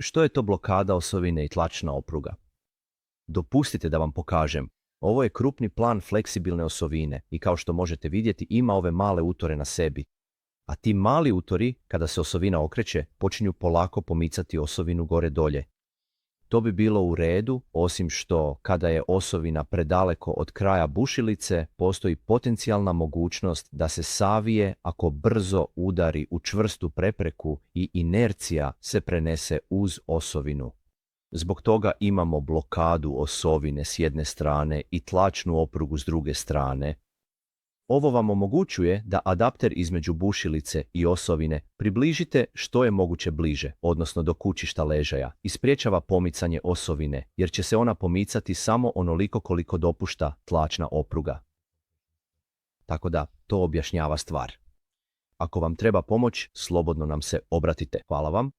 Što je to blokada osovine i tlačna opruga? Dopustite da vam pokažem. Ovo je krupni plan fleksibilne osovine i kao što možete vidjeti ima ove male utore na sebi. A ti mali utori, kada se osovina okreće, počinju polako pomicati osovinu gore dolje. To bi bilo u redu, osim što, kada je osovina predaleko od kraja bušilice, postoji potencijalna mogućnost da se savije ako brzo udari u čvrstu prepreku i inercija se prenese uz osovinu. Zbog toga imamo blokadu osovine s jedne strane i tlačnu oprugu s druge strane. Ovo vam omogućuje da adapter između bušilice i osovine približite što je moguće bliže, odnosno do kućišta ležaja, i spriječava pomicanje osovine, jer će se ona pomicati samo onoliko koliko dopušta tlačna opruga. Tako da, to objašnjava stvar. Ako vam treba pomoć, slobodno nam se obratite. Hvala vam.